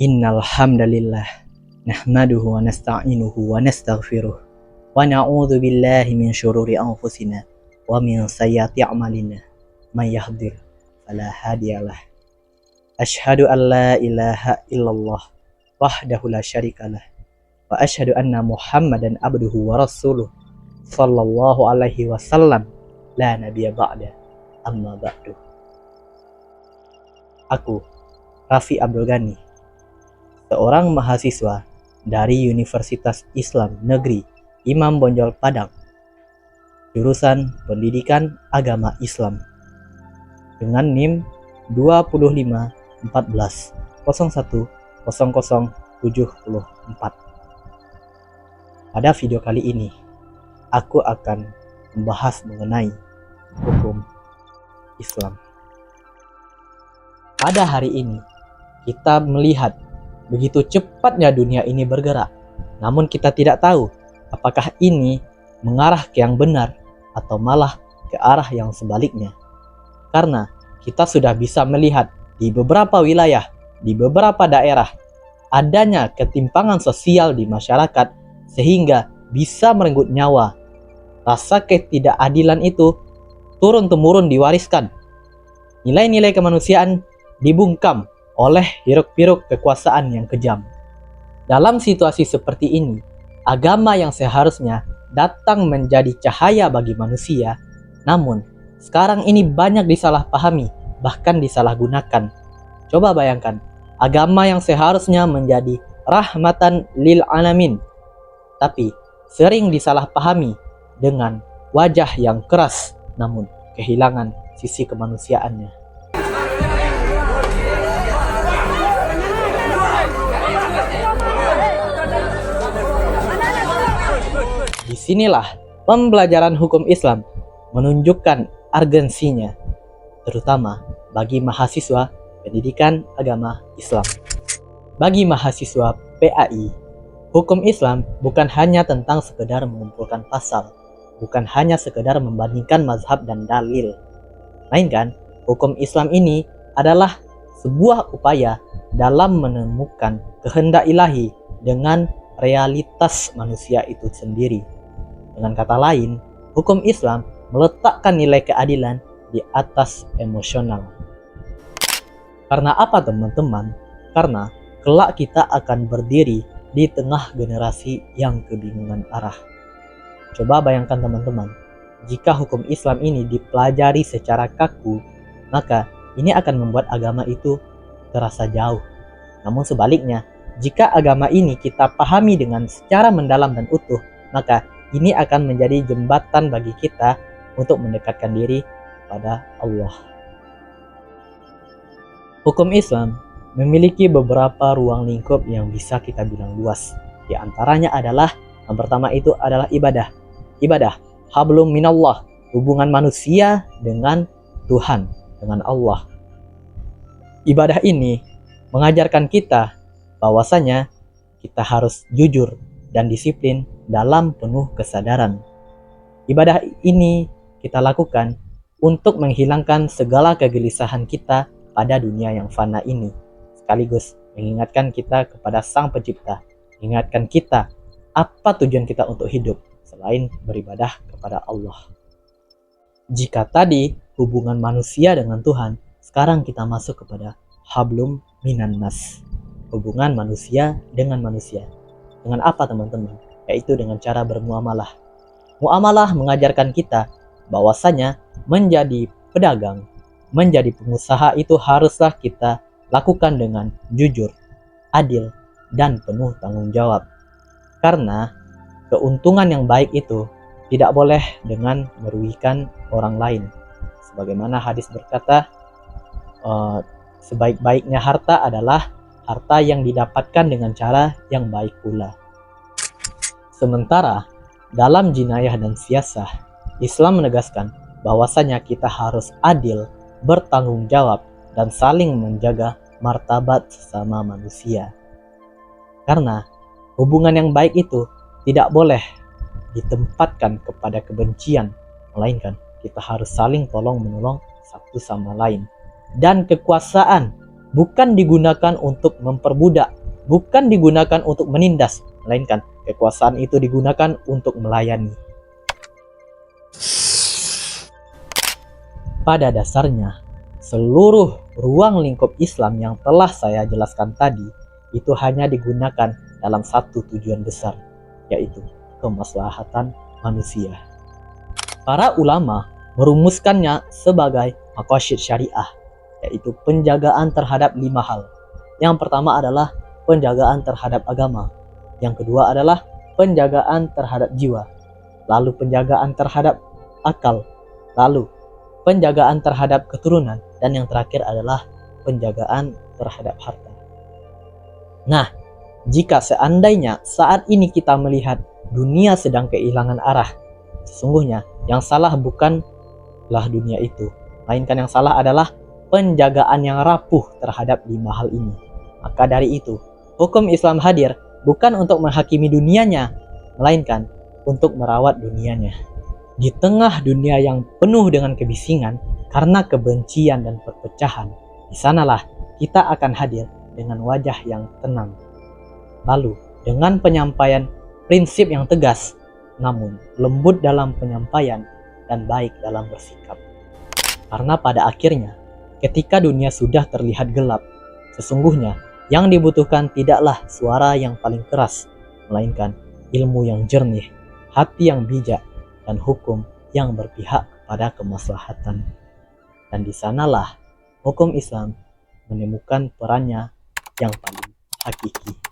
Innal hamdalillah nahmaduhu wa nasta'inuhu wa nastaghfiruh wa na'udzu billahi min syururi anfusina wa min sayyiati a'malina may yahdihir fala hadiyalah asyhadu an la ilaha illallah wahdahu la syarikalah wa asyhadu anna muhammadan abduhu wa rasuluh sallallahu alaihi wasallam la nabiyya ba'da amma ba'du. Aku Raffi Abdul Ghani, seorang mahasiswa dari Universitas Islam Negeri Imam Bonjol Padang, jurusan Pendidikan Agama Islam, dengan NIM 2514010074. Pada video kali ini, aku akan membahas mengenai hukum Islam. Pada hari ini, kita melihat begitu cepatnya dunia ini bergerak, namun kita tidak tahu apakah ini mengarah ke yang benar atau malah ke arah yang sebaliknya. Karena kita sudah bisa melihat di beberapa wilayah, di beberapa daerah, adanya ketimpangan sosial di masyarakat sehingga bisa merenggut nyawa. Rasa ketidakadilan itu turun-temurun diwariskan. Nilai-nilai kemanusiaan dibungkam oleh hiruk-pikuk kekuasaan yang kejam. Dalam situasi seperti ini, agama yang seharusnya datang menjadi cahaya bagi manusia, namun sekarang ini banyak disalahpahami, bahkan disalahgunakan. Coba bayangkan, agama yang seharusnya menjadi rahmatan lil alamin, tapi sering disalahpahami dengan wajah yang keras, namun kehilangan sisi kemanusiaannya. Disinilah pembelajaran hukum Islam menunjukkan urgensinya, terutama bagi mahasiswa pendidikan agama Islam. Bagi mahasiswa PAI, hukum Islam bukan hanya tentang sekedar mengumpulkan pasal, bukan hanya sekedar membandingkan mazhab dan dalil. Melainkan, hukum Islam ini adalah sebuah upaya dalam menemukan kehendak ilahi dengan realitas manusia itu sendiri. Dengan kata lain, hukum Islam meletakkan nilai keadilan di atas emosional. Karena apa teman-teman? Karena kelak kita akan berdiri di tengah generasi yang kebingungan arah. Coba bayangkan teman-teman, jika hukum Islam ini dipelajari secara kaku, maka ini akan membuat agama itu terasa jauh. Namun sebaliknya, jika agama ini kita pahami dengan secara mendalam dan utuh, maka ini akan menjadi jembatan bagi kita untuk mendekatkan diri pada Allah. Hukum Islam memiliki beberapa ruang lingkup yang bisa kita bilang luas. Di antaranya adalah, yang pertama itu adalah ibadah. Ibadah, hablum minallah, hubungan manusia dengan Tuhan, dengan Allah. Ibadah ini mengajarkan kita bahwasanya kita harus jujur dan disiplin dalam penuh kesadaran. Ibadah ini kita lakukan untuk menghilangkan segala kegelisahan kita pada dunia yang fana ini, sekaligus mengingatkan kita kepada Sang Pencipta, mengingatkan kita apa tujuan kita untuk hidup selain beribadah kepada Allah. Jika tadi hubungan manusia dengan Tuhan, sekarang kita masuk kepada hablum minan nas, hubungan manusia dengan manusia. Dengan apa teman-teman? Yaitu dengan cara bermuamalah. Muamalah mengajarkan kita bahwasanya menjadi pedagang, menjadi pengusaha itu haruslah kita lakukan dengan jujur, adil, dan penuh tanggung jawab. Karena keuntungan yang baik itu tidak boleh dengan merugikan orang lain. Sebagaimana hadis berkata, sebaik-baiknya harta adalah harta yang didapatkan dengan cara yang baik pula. Sementara dalam jinayah dan siasah, Islam menegaskan bahwasanya kita harus adil, bertanggung jawab, dan saling menjaga martabat sesama manusia. Karena hubungan yang baik itu tidak boleh ditempatkan kepada kebencian, melainkan kita harus saling tolong-menolong satu sama lain. Dan kekuasaan bukan digunakan untuk memperbudak, bukan digunakan untuk menindas, melainkan kekuasaan itu digunakan untuk melayani. Pada dasarnya, seluruh ruang lingkup Islam yang telah saya jelaskan tadi itu hanya digunakan dalam satu tujuan besar, yaitu kemaslahatan manusia. Para ulama merumuskannya sebagai maqasid syariah, yaitu penjagaan terhadap 5 hal. Yang pertama adalah penjagaan terhadap agama, yang kedua adalah penjagaan terhadap jiwa, lalu penjagaan terhadap akal, lalu penjagaan terhadap keturunan, dan yang terakhir adalah penjagaan terhadap harta. Nah, jika seandainya saat ini kita melihat dunia sedang kehilangan arah, sesungguhnya yang salah bukanlah dunia itu, melainkan yang salah adalah penjagaan yang rapuh terhadap 5 hal ini. Maka dari itu, hukum Islam hadir bukan untuk menghakimi dunianya, melainkan untuk merawat dunianya. Di tengah dunia yang penuh dengan kebisingan karena kebencian dan perpecahan, di sanalah kita akan hadir dengan wajah yang tenang. Lalu, dengan penyampaian prinsip yang tegas, namun lembut dalam penyampaian dan baik dalam bersikap. Karena pada akhirnya, ketika dunia sudah terlihat gelap, sesungguhnya yang dibutuhkan tidaklah suara yang paling keras, melainkan ilmu yang jernih, hati yang bijak, dan hukum yang berpihak kepada kemaslahatan. Dan di sanalah hukum Islam menemukan perannya yang paling hakiki.